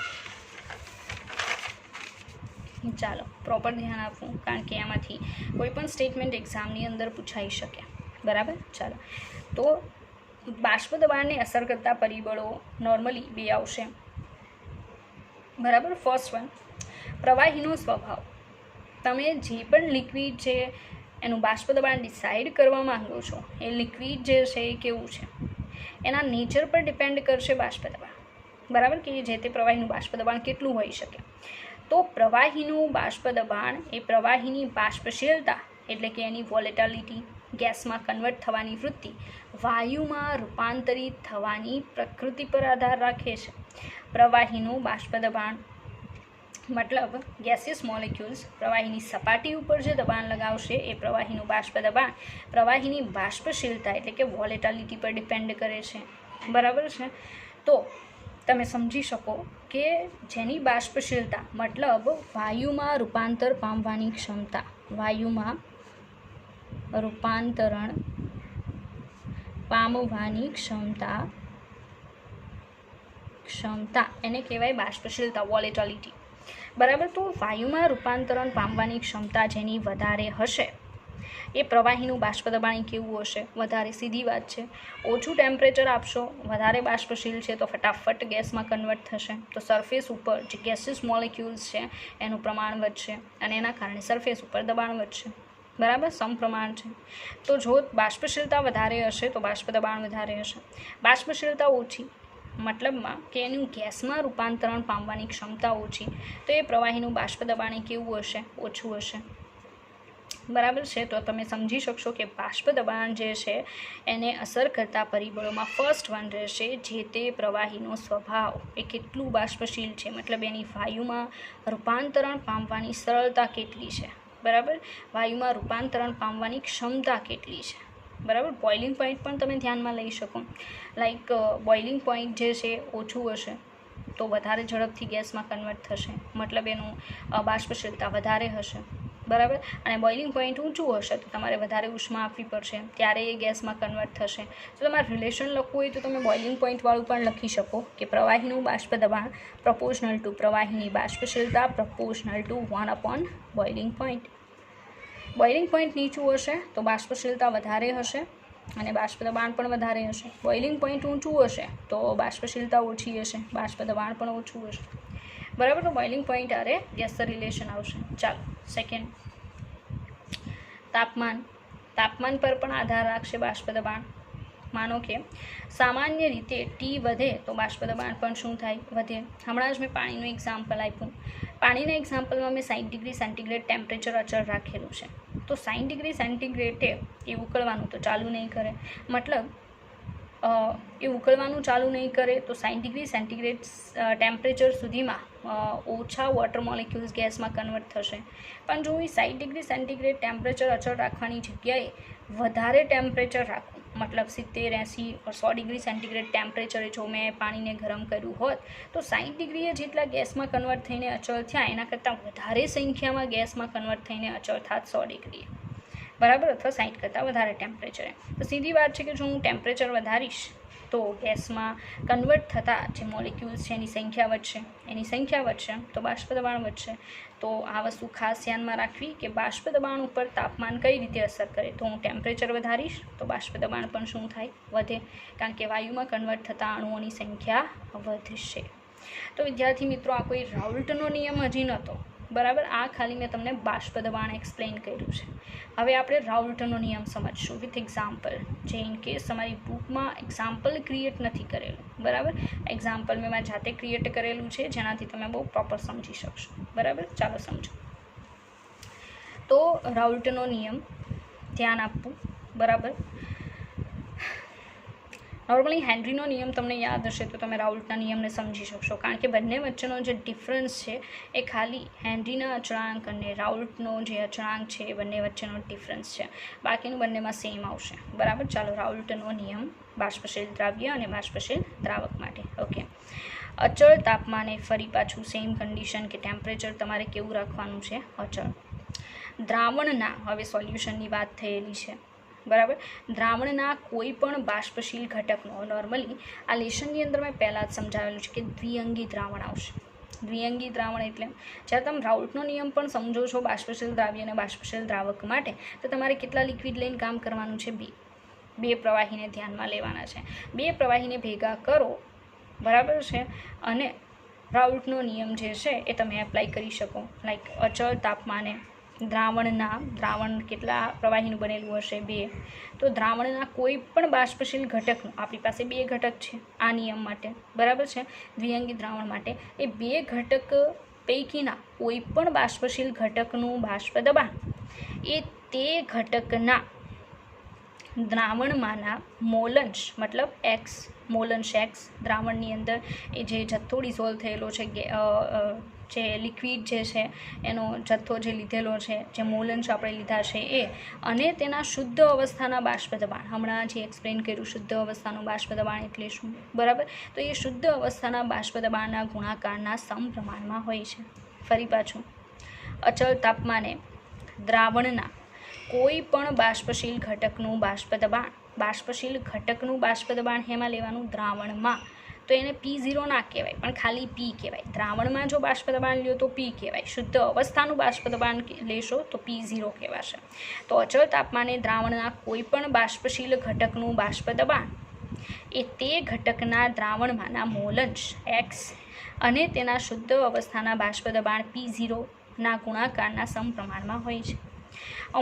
ચાલો પ્રોપર ધ્યાન આપવું, કારણ કે એમાંથી કોઈ પણ સ્ટેટમેન્ટ એક્ઝામની અંદર પૂછાઈ શકે, બરાબર. ચાલો તો બાષ્પ દબાણને અસર કરતા પરિબળો નોર્મલી 2 આવશે, બરાબર. ફર્સ્ટ વન, પ્રવાહીનો સ્વભાવ. તમે જે પણ લિક્વિડ છે એનું બાષ્પ દબાણ ડિસાઇડ કરવા માંગો છો, એ લિક્વિડ જે છે એ કેવું છે એના નેચર પર ડિપેન્ડ કરશે બાષ્પ દબાણ, બરાબર, કે જે તે પ્રવાહીનું બાષ્પ દબાણ કેટલું હોઈ શકે. તો પ્રવાહીનું બાષ્પ દબાણ એ પ્રવાહીની બાષ્પશીલતા એટલે કે એની વોલેટિલિટી, ગેસમાં કન્વર્ટ થવાની વૃત્તિ, વાયુમાં રૂપાંતરિત થવાની પ્રકૃતિ પર આધાર રાખે છે. પ્રવાહીનું બાષ્પ દબાણ મતલબ ગેસિયસ મોલેક્યુલ્સ પ્રવાહીની સપાટી ઉપર જે દબાણ લગાવશે એ પ્રવાહીનું બાષ્પ દબાણ પ્રવાહીની બાષ્પશીલતા એટલે કે વોલેટિલિટી પર ડિપેન્ડ કરે છે, બરાબર છે. તો તમે સમજી શકો કે જેની બાષ્પશીલતા મતલબ વાયુમાં રૂપાંતર પામવાની ક્ષમતા, વાયુમાં રૂપાંતરણ પામવાની ક્ષમતા એને કહેવાય બાષ્પશીલતા, વોલેટિલિટી, બરાબર. તો વાયુમાં રૂપાંતરણ પામવાની ક્ષમતા જેની વધારે હશે એ પ્રવાહીનું બાષ્પ દબાણ કેવું હશે, વધારે. સીધી વાત છે. ઓછું ટેમ્પરેચર આપશો, વધારે બાષ્પશીલ છે, તો ફટાફટ ગેસમાં કન્વર્ટ થશે. તો સરફેસ ઉપર જે ગેસિયસ મોલેક્યુલ્સ છે એનું પ્રમાણ વધશે અને એના કારણે સરફેસ ઉપર દબાણ વધશે, બરાબર. સમપ્રમાણ છે. તો જો બાષ્પશીલતા વધારે હશે તો બાષ્પ દબાણ વધારે હશે. બાષ્પશીલતા ઓછી મતલબમાં કે એનું ગેસમાં રૂપાંતરણ પામવાની ક્ષમતા ઓછી, તો એ પ્રવાહીનું બાષ્પ દબાણ કેવું હશે, ઓછું હશે, બરાબર છે. તો તમે સમજી શકશો કે બાષ્પ દબાણ જે છે એને અસર કરતા પરિબળોમાં ફર્સ્ટ વન રહેશે જે તે પ્રવાહીનો સ્વભાવ, એ કેટલું બાષ્પશીલ છે, મતલબ એની વાયુમાં રૂપાંતરણ પામવાની સરળતા કેટલી છે, બરાબર. વાયુમાં રૂપાંતરણ પામવાની ક્ષમતા કેટલી છે, બરાબર. બોઇલિંગ પોઈન્ટ પણ તમે ધ્યાનમાં લઈ શકો. લાઈક બોઇલિંગ પોઈન્ટ જે છે ઓછું હશે તો વધારે ઝડપથી ગેસમાં કન્વર્ટ થશે, મતલબ એનું બાષ્પશીલતા વધારે હશે, બરાબર. અને બોઇલિંગ પોઈન્ટ ઊંચું હશે તો તમારે વધારે ઉષ્મા આપવી પડશે, ત્યારે એ ગેસમાં કન્વર્ટ થશે. જો તમારે રિલેશન લખવું હોય તો તમે બોઇલિંગ પોઈન્ટવાળું પણ લખી શકો કે પ્રવાહીનું બાષ્પ દબાણ પ્રપોર્શનલ ટુ પ્રવાહીની બાષ્પશીલતા proportional to 1 boiling point. Boiling point નીચું હશે તો બાષ્પશીલતા વધારે હશે અને બાષ્પ દબાણ પણ વધારે હશે. બોઇલિંગ પોઈન્ટ ઊંચું હશે તો બાષ્પશીલતા ઓછી હશે, બાષ્પ દબાણ પણ ઓછું હશે, બરાબર. તો બોઇલિંગ પોઈન્ટ આરે યસ રિલેશન આવશે. ચાલો સેકન્ડ, તાપમાન પર પણ આધાર રાખશે બાષ્પ દબાણ. માનો કે સામાન્ય રીતે ટી વધે તો બાષ્પ દબાણ પણ શું થાય, વધે. હમણાં જ મેં પાણીનું એક્ઝામ્પલ આપ્યું. પાણીના એક્ઝામ્પલમાં મેં 60 ડિગ્રી સેન્ટીગ્રેડ ટેમ્પરેચર અચળ રાખેલું છે. તો 60 ડિગ્રી સેન્ટીગ્રેડે એ ઉકળવાનું તો ચાલુ નહીં કરે, મતલબ એ ઉકળવાનું ચાલુ નહીં કરે તો 60 ડિગ્રી સેન્ટીગ્રેડ ટેમ્પરેચર સુધીમાં ઓછા વોટર મોલિક્યુલ્સ ગેસમાં કન્વર્ટ થશે. પણ જો એ 60 ડિગ્રી સેન્ટીગ્રેડ ટેમ્પરેચર અચળ રાખવાની જગ્યાએ વધારે ટેમ્પરેચર રાખવું, મતલબ 70, 80 100 ડિગ્રી સેન્ટીગ્રેડ ટેમ્પરેચરે જો મેં પાણીને ગરમ કર્યું હોત તો 60 ડિગ્રીએ જેટલા ગેસમાં કન્વર્ટ થઈને અચળ થયા એના કરતાં વધારે સંખ્યામાં ગેસમાં કન્વર્ટ થઈને અચળ થાત 100 ડિગ્રીએ, બરાબર, અથવા 60 કરતાં વધારે ટેમ્પરેચરે. તો સીધી વાત છે કે જો હું ટેમ્પરેચર વધારીશ તો ગેસમાં કન્વર્ટ થતાં જે મોલિક્યુલ્સ છે એની સંખ્યા વધશે તો બાષ્પ દબાણ વધશે. તો આ વસ્તુ ખાસ ધ્યાનમાં રાખવી કે બાષ્પ દબાણ ઉપર તાપમાન કઈ રીતે અસર કરે. તો હું ટેમ્પરેચર વધારીશ તો બાષ્પ દબાણ પણ શું થાય, વધે, કારણ કે વાયુમાં કન્વર્ટ થતા અણુઓની સંખ્યા વધશે. તો વિદ્યાર્થી મિત્રો, આ કોઈ રાઉલ્ટનો નિયમ હજી નહોતો, બરાબર. આ ખાલી મેં તમને બાષ્પ દબાણ એક્સપ્લેન કર્યું છે. હવે આપણે રાઉલ્ટનો નિયમ સમજશું વિથ એક્ઝામ્પલ, જે ઇન કેસ તમારી બુકમાં એક્ઝામ્પલ ક્રિએટ નથી કરેલું, બરાબર. એક્ઝામ્પલ મેં મારી જાતે ક્રિએટ કરેલું છે જેનાથી તમે બહુ પ્રોપર સમજી શકશો, બરાબર. ચાલો સમજો. તો રાઉલ્ટનો નિયમ ધ્યાન આપવું, બરાબર. નોર્મલી હેનરીનો નિયમ તમને યાદ હશે તો તમે રાઉલ્ટના નિયમને સમજી શકશો, કારણ કે બંને વચ્ચેનો જે ડિફરન્સ છે એ ખાલી હેનરીના અચળાંક અને રાઉલ્ટનો જે અચળાંક છે એ બંને વચ્ચેનો ડિફરન્સ છે, બાકીનું બંનેમાં સેમ આવશે, બરાબર. ચાલો રાઉલ્ટનો નિયમ બાષ્પશીલ દ્રાવ્ય અને બાષ્પશીલ દ્રાવક માટે. ઓકે, અચળ તાપમાને ફરી પાછું સેમ કન્ડિશન કે ટેમ્પરેચર તમારે કેવું રાખવાનું છે, અચળ. દ્રાવણના, હવે સોલ્યુશનની વાત થયેલી છે, બરાબર. દ્રાવણના કોઈ પણ બાષ્પશીલ ઘટકનો, નોર્મલી આ લેશનની અંદર મેં પહેલાં જ સમજાવેલું છે કે દ્વિઅંગી દ્રાવણ આવશે. દ્વિઅંગી દ્રાવણ એટલે જ્યારે તમે રાઉલ્ટનો નિયમ પણ સમજો છો બાષ્પશીલ દ્રાવ્ય અને બાષ્પશીલ દ્રાવક માટે, તો તમારે કેટલા લિક્વિડ લઈને કામ કરવાનું છે, બે પ્રવાહીને ધ્યાનમાં લેવાના છે. બે પ્રવાહીને ભેગા કરો, બરાબર છે, અને રાઉલ્ટનો નિયમ જે છે એ તમે એપ્લાય કરી શકો. લાઈક અચળ તાપમાને દ્રાવણ કેટલા પ્રવાહીનું બનેલું હશે, 2. તો દ્રાવણના કોઈ પણ બાષ્પશીલ ઘટકનું, આપણી પાસે 2 ઘટક છે આ નિયમ માટે, બરાબર છે, દ્વિઅંગી દ્રાવણ માટે, એ 2 ઘટક પૈકીના કોઈ પણ બાષ્પશીલ ઘટકનું બાષ્પ દબાણ એ તે ઘટકના દ્રાવણમાંના મોલંશ, મતલબ એક્સ, મોલંશ એક્સ, દ્રાવણની અંદર એ જે જથ્થો ડિઝોલ્વ થયેલો છે, જે લિક્વિડ જે છે એનો જથ્થો જે લીધેલો છે, જે મોલંશ આપણે લીધા છે એ, અને તેના શુદ્ધ અવસ્થાના બાષ્પ દબાણ, હમણાં જે એક્સપ્લેન કર્યું શુદ્ધ અવસ્થાનું બાષ્પ દબાણ એટલે શું, બરાબર. તો એ શુદ્ધ અવસ્થાના બાષ્પ દબાણના ગુણાકારના સમપ્રમાણમાં હોય છે. ફરી પાછું, અચળ તાપમાને દ્રાવણના કોઈ પણ બાષ્પશીલ ઘટકનું બાષ્પ દબાણ, બાષ્પશીલ ઘટકનું બાષ્પ દબાણ હેમાં લેવાનું, દ્રાવણમાં, તો એને P0 ના કહેવાય પણ ખાલી P કહેવાય. દ્રાવણમાં જો બાષ્પ દબાણ લ્યો તો P કહેવાય, શુદ્ધ અવસ્થાનું બાષ્પ દબાણ લેશો તો P0 કહેવાશે. તો અચળ તાપમાને દ્રાવણના કોઈ પણ બાષ્પશીલ ઘટકનું બાષ્પ દબાણ એ તે ઘટકના દ્રાવણમાંના મોલંશ એક્સ અને તેના શુદ્ધ અવસ્થાના બાષ્પ દબાણ P0 ના ગુણાકારના સમપ્રમાણમાં હોય છે.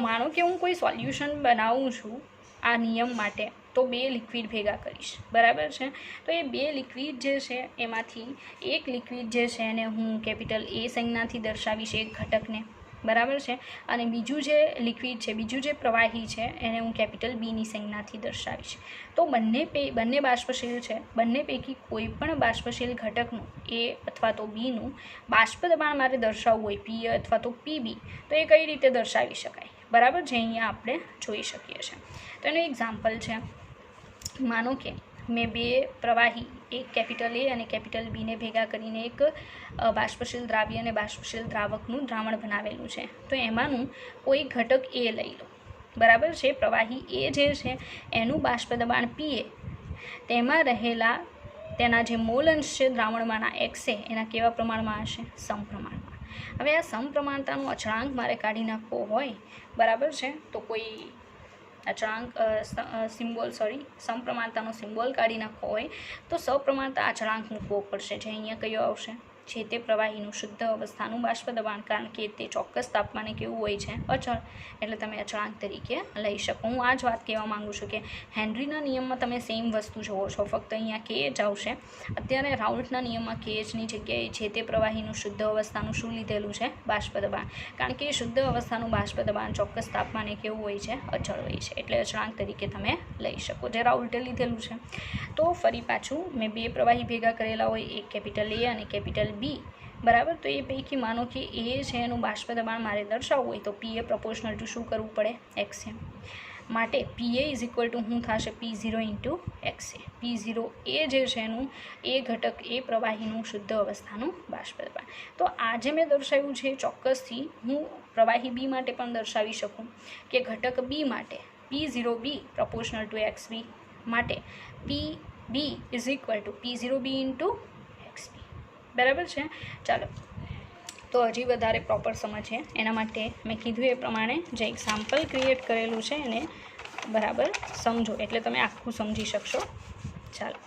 માનો કે હું કોઈ સોલ્યુશન બનાવું છું આ નિયમ માટે, તો 2 લિક્વિડ ભેગા કરીશ, બરાબર છે. તો એ 2 લિક્વિડ જે છે એમાંથી એક લિક્વિડ જે છે એને હું કેપિટલ A સંજ્ઞાથી દર્શાવીશ, એક ઘટકને, બરાબર છે, અને બીજું જે લિક્વિડ છે, બીજું જે પ્રવાહી છે એને હું કેપિટલ Bની સંજ્ઞાથી દર્શાવીશ. તો બંને બાષ્પશીલ છે, બંને પૈકી કોઈ પણ બાષ્પશીલ ઘટકનું A અથવા તો Bનું બાષ્પ દબાણ મારે દર્શાવવું હોય, P અથવા તો PB, તો એ કઈ રીતે દર્શાવી શકાય, બરાબર, જે અહીંયા આપણે જોઈ શકીએ છીએ. તો એનું એક્ઝામ્પલ છે, માનો કે મેં 2 પ્રવાહી, એક કેપિટલ A અને કેપિટલ Bને ભેગા કરીને એક બાષ્પશીલ દ્રાવ્ય અને બાષ્પશીલ દ્રાવકનું દ્રાવણ બનાવેલું છે. તો એમાંનું કોઈ ઘટક A લઈ લો, બરાબર છે. પ્રવાહી A જે છે એનું બાષ્પ દબાણ PA, તેમાં રહેલા તેના જે મોલંશ છે દ્રાવણમાંના X એના કેવા પ્રમાણમાં હશે, સમપ્રમાણમાં. હવે આ સમપ્રમાણતાનો અચળાંક મારે કાઢી નાખવો હોય, બરાબર છે, તો કોઈ સમપ્રમાણતાનો સિમ્બોલ કાઢી નાખવો હોય તો સપ્રમાણતા અચળાંક મૂકવો પડશે, જે અહીંયા કયો આવશે, જે તે પ્રવાહીનું શુદ્ધ અવસ્થાનું બાષ્પ દબાણ, કારણ કે તે ચોક્કસ તાપમાને કેવું હોય છે, અચળ, એટલે તમે અચળાંક તરીકે લઈ શકો. હું આ જ વાત કહેવા માગું છું કે હેનરીના નિયમમાં તમે સેમ વસ્તુ જુઓ છો, ફક્ત અહીંયા કે જ આવશે. અત્યારે રાઉલ્ટના નિયમમાં કેએચની જગ્યાએ જે તે પ્રવાહીનું શુદ્ધ અવસ્થાનું શું લીધેલું છે, બાષ્પ દબાણ, કારણ કે શુદ્ધ અવસ્થાનું બાષ્પ દબાણ ચોક્કસ તાપમાને કેવું હોય છે, અચળ હોય છે, એટલે અચળાંક તરીકે તમે લઈ શકો, જે રાઉલ્ટે લીધેલું છે. તો ફરી પાછું, મેં 2 પ્રવાહી ભેગા કરેલા હોય, એક કેપિટલ A અને કેપિટલ B, બરાબર. તો એ પૈકી માનો કે A છે એનું બાષ્પ દબાણ મારે દર્શાવવું હોય તો PA પ્રપોર્શનલ ટુ શું કરવું પડે, XA. માટે PA ઇઝ ઇક્વલ ટુ શું થશે, P0 ઇન્ટુ XA. P0 એ જે છે એનું એ ઘટક, એ પ્રવાહીનું શુદ્ધ અવસ્થાનું બાષ્પ દબાણ. તો આ જે મેં દર્શાવ્યું છે ચોક્કસથી હું પ્રવાહી B માટે પણ દર્શાવી શકું કે ઘટક B માટે P0B પ્રપોર્શનલ ટુ XB, માટે PB is equal two P0B into XB, બરાબર છે. ચાલો, તો હજી વધારે પ્રોપર સમજીએ એના માટે મેં કીધું એ પ્રમાણે જે એક્ઝામ્પલ ક્રિએટ કરેલું છે એને બરાબર સમજો, એટલે તમે આખું સમજી શકશો. ચાલો,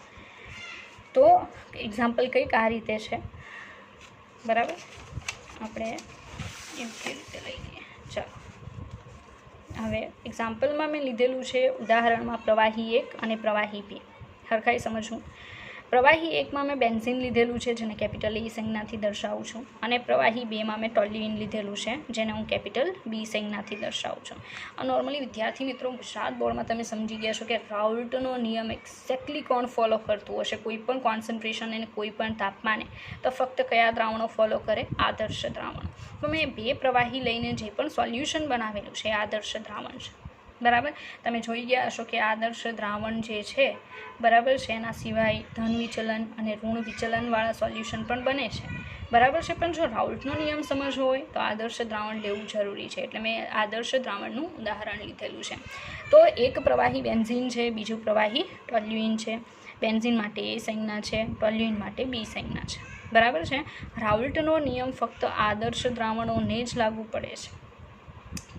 તો એક્ઝામ્પલ કંઈક આ રીતે છે, બરાબર, આપણે એમ કે રીતે લઈએ. ચાલો, હવે એક્ઝામ્પલમાં મેં લીધેલું છે ઉદાહરણમાં પ્રવાહી 1 અને પ્રવાહી 2, હરખાઈ સમજવું. પ્રવાહી 1માં મેં બેન્ઝીન લીધેલું છે, જેને કેપિટલ A સંજ્ઞાથી દર્શાવું છું, અને પ્રવાહી 2માં મેં ટોલ્યુઇન લીધેલું છે, જેને હું કેપિટલ B સંજ્ઞાથી દર્શાવું છું. નોર્મલી વિદ્યાર્થી મિત્રો, ગુજરાત બોર્ડમાં તમે સમજી ગયા છો કે રાઉલ્ટનો નિયમ એક્ઝેક્ટલી કોણ ફોલો કરતું હશે, કોઈ પણ કોન્સન્ટ્રેશન અને કોઈ પણ તાપમાને, તો ફક્ત કયા દ્રાવણો ફોલો કરે, આદર્શ દ્રાવણ. તો મેં 2 પ્રવાહી લઈને જે પણ સોલ્યુશન બનાવેલું છે આદર્શ દ્રાવણ છે, બરાબર. તમે જોઈ ગયા હશો કે આદર્શ દ્રાવણ જે છે બરાબર છે એના સિવાય ધન વિચલન અને ઋણ વિચલનવાળા સોલ્યુશન પણ બને છે બરાબર છે. પણ જો રાઉલ્ટનો નિયમ સમજવો હોય તો આદર્શ દ્રાવણ લેવું જરૂરી છે, એટલે મેં આદર્શ દ્રાવણનું ઉદાહરણ લીધેલું છે. તો એક પ્રવાહી બેન્ઝીન છે, બીજું પ્રવાહી ટોલ્યુઇન છે. બેન્ઝીન માટે A સંજ્ઞા છે, ટોલ્યુઇન માટે B સંજ્ઞા છે બરાબર છે. રાઉલ્ટનો નિયમ ફક્ત આદર્શ દ્રાવણોને જ લાગુ પડે છે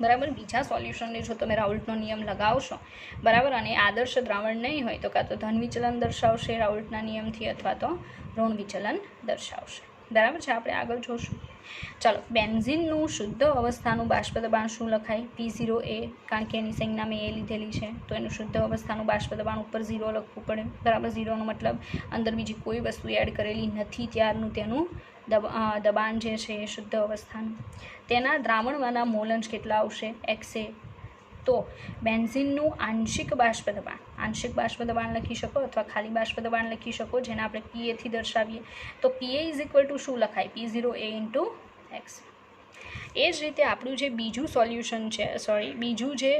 બરાબર. બીજા સોલ્યુશનને જો તમે રાઉલ્ટનો નિયમ લગાવશો બરાબર અને આદર્શ દ્રાવણ નહીં હોય તો કાં તો ધન વિચલન દર્શાવશે રાઉલ્ટના નિયમથી અથવા તો ઋણ વિચલન દર્શાવશે બરાબર છે. આપણે આગળ જોશું. ચાલો, બેન્ઝીનનું શુદ્ધ અવસ્થાનું બાષ્પ દબાણ શું લખાય? P0A, કારણ કે એની સંજ્ઞા મેં એ લીધેલી છે તો એનું શુદ્ધ અવસ્થાનું બાષ્પ દબાણ ઉપર 0 લખવું પડે બરાબર. 0નો મતલબ અંદર બીજી કોઈ વસ્તુ એડ કરેલી નથી ત્યારનું તેનું દબાણ જે છે એ શુદ્ધ અવસ્થાનું. તેના દ્રાવણમાંના મોલન્સ કેટલા આવશે? XA. તો બેન્ઝીનનું આંશિક બાષ્પ દબાણ લખી શકો અથવા ખાલી બાષ્પ દબાણ લખી શકો, જેને આપણે PA થી દર્શાવીએ. તો PA શું લખાય? P0A X. એ જ રીતે આપણું જે બીજું સોલ્યુશન છે બીજું જે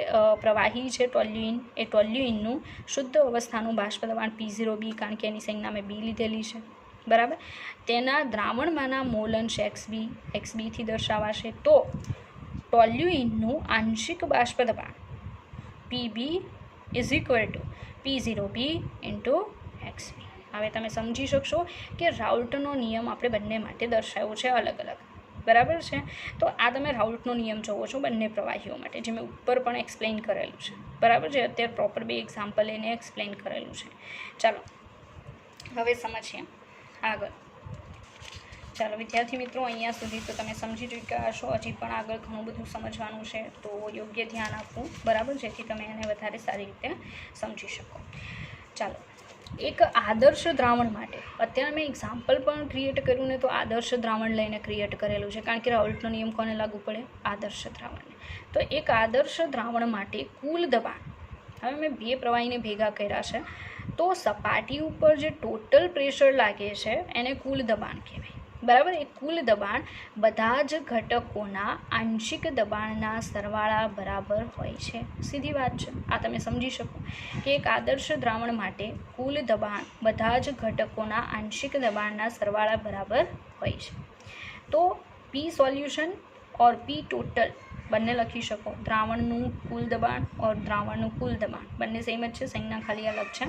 પ્રવાહી છે ટોલ્યુઇન, એ ટોલ્યુઇનનું શુદ્ધ અવસ્થાનું બાષ્પ દબાણ P0B, કારણ કે એની સંજ્ઞા મેં B લીધેલી છે બરાબર. તેના દ્રાવણમાંના મોલન્સ XB થી દર્શાવાશે. તો ટોલ્યુઇનનું આંશિક બાષ્પ દબાણ PB P0B XB. હવે તમે સમજી શકશો કે રાઉલ્ટનો નિયમ આપણે બંને માટે દર્શાવ્યો છે અલગ અલગ બરાબર છે. તો આ તમે રાઉલ્ટનો નિયમ જોવો છો બંને પ્રવાહીઓ માટે, જે મેં ઉપર પણ એક્સપ્લેન કરેલું છે બરાબર છે. અત્યારે પ્રોપર 2 એક્ઝામ્પલ લઈને એક્સપ્લેન કરેલું છે. ચાલો હવે સમજીએ આગળ. ચાલો વિદ્યાર્થી મિત્રો, અહીંયા સુધી તો તમે સમજી ચૂક્યા હશો. હજી પણ આગળ ઘણું બધું સમજવાનું છે, તો યોગ્ય ધ્યાન આપવું બરાબર, જેથી તમે એને વધારે સારી રીતે સમજી શકો. ચાલો, એક આદર્શ દ્રાવણ માટે અત્યારે મેં એક્ઝામ્પલ પણ ક્રિએટ કર્યું ને, તો આદર્શ દ્રાવણ લઈને ક્રિએટ કરેલું છે, કારણ કે રાઉલ્ટનો નિયમ કોને લાગુ પડે? આદર્શ દ્રાવણને. તો એક આદર્શ દ્રાવણ માટે કુલ દબાણ, હવે મેં 2 પ્રવાહીને ભેગા કર્યા છે, તો સપાટી ઉપર જે ટોટલ પ્રેશર લાગે છે એને કુલ દબાણ કહેવાય બરાબર. એ કુલ દબાણ બધા જ ઘટકોના આંશિક દબાણના સરવાળા બરાબર હોય છે. સીધી વાત છે, આ તમે સમજી શકો કે એક આદર્શ દ્રાવણ માટે કુલ દબાણ બધા જ ઘટકોના આંશિક દબાણના સરવાળા બરાબર હોય છે. તો P સોલ્યુશન ઓર P ટોટલ બંને લખી શકો. દ્રાવણનું કુલ દબાણ ઓર દ્રાવણનું કુલ દબાણ બંને સેમ જ છે, સંજ્ઞા ખાલી અલગ છે.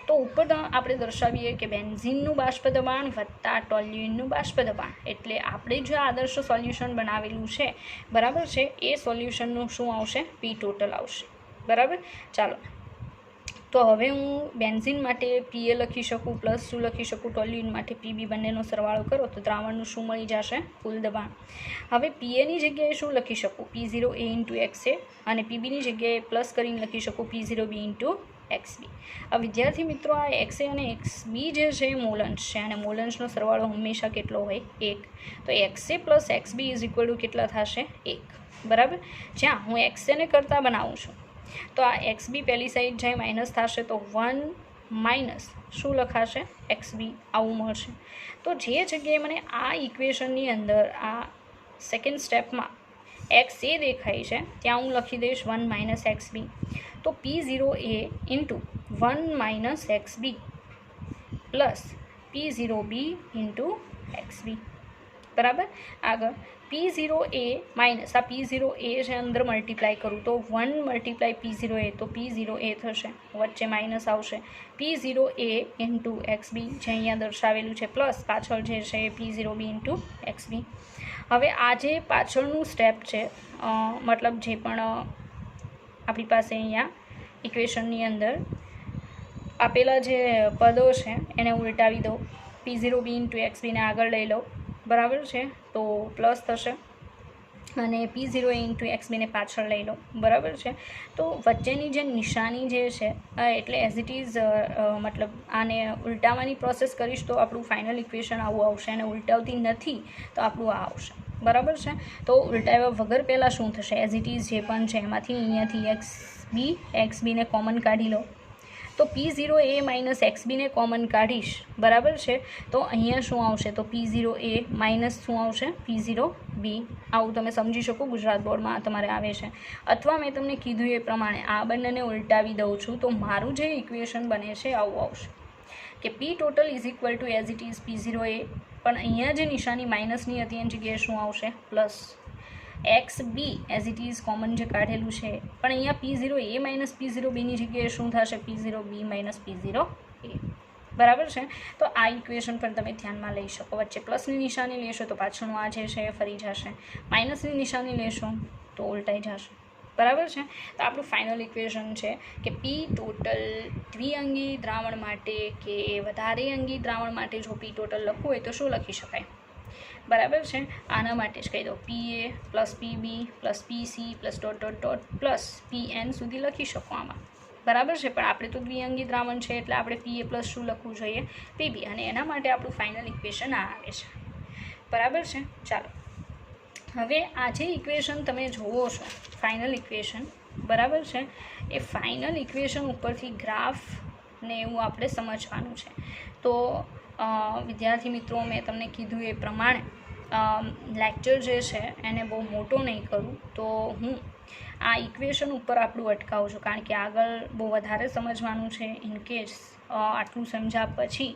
તો ઉપર આપણે દર્શાવીએ કે બેન્ઝીનનું બાષ્પ દબાણ વત્તા ટોલ્યુઇનનું બાષ્પ દબાણ, એટલે આપણે જે આદર્શ સોલ્યુશન બનાવેલું છે બરાબર છે, એ સોલ્યુશનનું શું આવશે? P ટોટલ આવશે બરાબર. ચાલો, તો હવે હું બેન્ઝીન માટે PA લખી શકું, પ્લસ શું લખી શકું? ટોલ્યુઇન માટે PB. બંનેનો સરવાળો કરો તો દ્રાવણનું શું મળી જશે? કુલ દબાણ. હવે PAની જગ્યાએ શું લખી શકું? P0A XA, અને PBની જગ્યાએ પ્લસ કરીને લખી શકું P0B XB. હવે વિદ્યાર્થી મિત્રો, આ XA અને XB જે છે મોલન્સ છે, અને મોલન્સનો સરવાળો હંમેશા કેટલો હોય? 1. તો XA પ્લસ XB કેટલા થશે? 1 બરાબર. જ્યાં હું XA ને કરતાં બનાવું છું તો આ XB પહેલી સાઈડ જાય માઇનસ થશે, તો 1 માઇનસ શું લખાશે? XB આવું મળશે. તો જે જગ્યાએ મને આ ઇક્વેશનની અંદર આ સેકન્ડ સ્ટેપમાં XA દેખાય છે ત્યાં હું લખી દઈશ 1 માઇનસ XB. તો P0A 1 XB plus P0B XB બરાબર. આગળ P0A માઇનસ આ P0A છે અંદર મલ્ટીપ્લાય કરું તો 1 મલ્ટીપ્લાય P0A, તો P0A થશે, વચ્ચે માઇનસ આવશે. P0A XB જે અહીંયા દર્શાવેલું છે, પ્લસ પાછળ જે છે P0B XB. હવે આ જે પાછળનું સ્ટેપ છે, મતલબ જે પણ આપણી પાસે અહીંયા ઇક્વેશનની અંદર આપેલા જે પદો છે એને ઉલટાવી દો. P0B XB ને આગળ લઈ લો બરાબર છે, તો પ્લસ થશે, અને P0A XB ને પાછળ લઈ લો બરાબર છે. તો વચ્ચેની જે નિશાની જે છે એટલે એઝ ઇટ ઇઝ મતલબ આને ઉલટાવવાની પ્રોસેસ કરીશ તો આપણું ફાઇનલ ઇક્વેશન આવું આવશે, અને ઉલટાવતી નથી તો આપણું આ આવશે બરાબર છે. તો ઉલટાવ્યા વગર પહેલાં શું થશે? એઝ ઇટ ઇઝ જે પણ છે એમાંથી અહીંયાથી XB ને કોમન કાઢી લો, તો P0A માઇનસ XBને કોમન કાઢીશ, બરાબર છે. તો અહીંયા શું આવશે? તો P0A માઇનસ શું આવશે? P0B. આવું તમે સમજી શકો, ગુજરાત બોર્ડમાં તમારે આવે છે. અથવા મેં તમને કીધું એ પ્રમાણે આ બંનેને ઉલટાવી દઉં છું તો મારું જે ઇક્વેશન બને છે આવું આવશે કે P total is equal two as it is P0A, પણ અહીંયા જે નિશાની માઇનસની હતી એની જગ્યાએ શું આવશે? Plus. XB as it is common જે કાઢેલું છે, પણ અહીંયા P0A માઇનસ P0Bની જગ્યાએ શું થશે? P0B minus P0A. બરાબર છે. તો આ ઇક્વેશન પણ તમે ધ્યાનમાં લઈ શકો. વચ્ચે પ્લસની નિશાની લેશો તો પાછળનું આ જે છે એ ફરી જશે, માઇનસની નિશાની લેશો તો ઉલટાઈ જશે. બરાબર છે. તો આપણું ફાઇનલ ઇક્વેશન છે કે P ટોટલ દ્વિઅંગી દ્રાવણ માટે કે વધારે અંગી દ્રાવણ માટે જો P ટોટલ લખવું હોય તો શું લખી શકાય? બરાબર છે. આના માટે જ કહી દો, PA plus PB plus PC plus dot dot dot plus PN સુધી લખી શકો આમાં. બરાબર છે. પણ આપણે તો દ્વિઅંગી દ્રાવણ છે એટલે આપણે PA પ્લસ શું લખવું જોઈએ? PB. અને એના માટે આપણું ફાઇનલ ઇક્વેશન આ આવે છે. બરાબર છે. ચાલો, હવે આ જે ઇક્વેશન તમે જુઓ છો ફાઇનલ ઇક્વેશન, બરાબર છે, એ ફાઇનલ ઇક્વેશન ઉપરથી ગ્રાફ ને એવું આપણે સમજવાનું છે. તો વિદ્યાર્થી મિત્રો, મેં તમને કીધું એ પ્રમાણે લેક્ચર જે છે એને બહુ મોટો નહીં કરું, તો હું આ ઇક્વેશન ઉપર આપણું અટકાવું છું, કારણ કે આગળ બહુ વધારે સમજવાનું છે. ઇનકેસ આટલું સમજ્યા પછી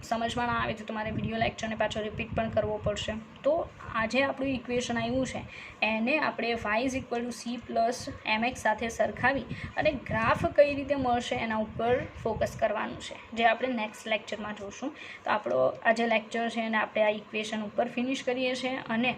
સમજમાં ના આવે તો તમારે વિડીયો લેક્ચરને પાછો રિપીટ પણ કરવો પડશે. તો આજે આપણું ઇક્વેશન આવ્યું છે એને આપણે y is equal two C plus MX સાથે સરખાવી અને ગ્રાફ કઈ રીતે મળશે એના ઉપર ફોકસ કરવાનું છે, જે આપણે નેક્સ્ટ લેક્ચરમાં જોઈશું. તો આપણો આ જે લેક્ચર છે એને આપણે આ ઇક્વેશન ઉપર ફિનિશ કરીએ છીએ. અને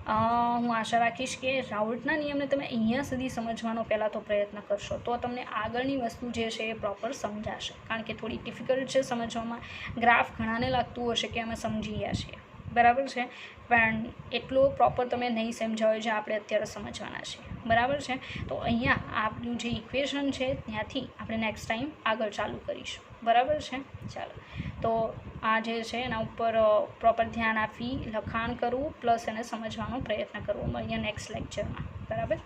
હું આશા રાખીશ કે રાઉલ્ટના નિયમને તમે અહીંયા સુધી સમજવાનો પહેલાં તો પ્રયત્ન કરશો, તો તમને આગળની વસ્તુ જે છે એ પ્રોપર સમજાશે. કારણ કે થોડી ડિફિકલ્ટ છે સમજવામાં. ગ્રાફ ઘણાને લાગતું હશે કે અમે સમજી ગયા છીએ, બરાબર છે, પણ એટલો પ્રોપર તમે નહીં સમજાવો જે આપણે અત્યારે સમજવાના છીએ. બરાબર છે. તો અહીંયા આપણું જે ઇક્વેશન છે ત્યાંથી આપણે નેક્સ્ટ ટાઈમ આગળ ચાલુ કરીશું. બરાબર છે. ચાલો, તો આ જે છે એના ઉપર પ્રોપર ધ્યાન આપી લખાણ કરવું પ્લસ એને સમજવાનો પ્રયત્ન કરવો. મળીએ નેક્સ્ટ લેક્ચરમાં. બરાબર.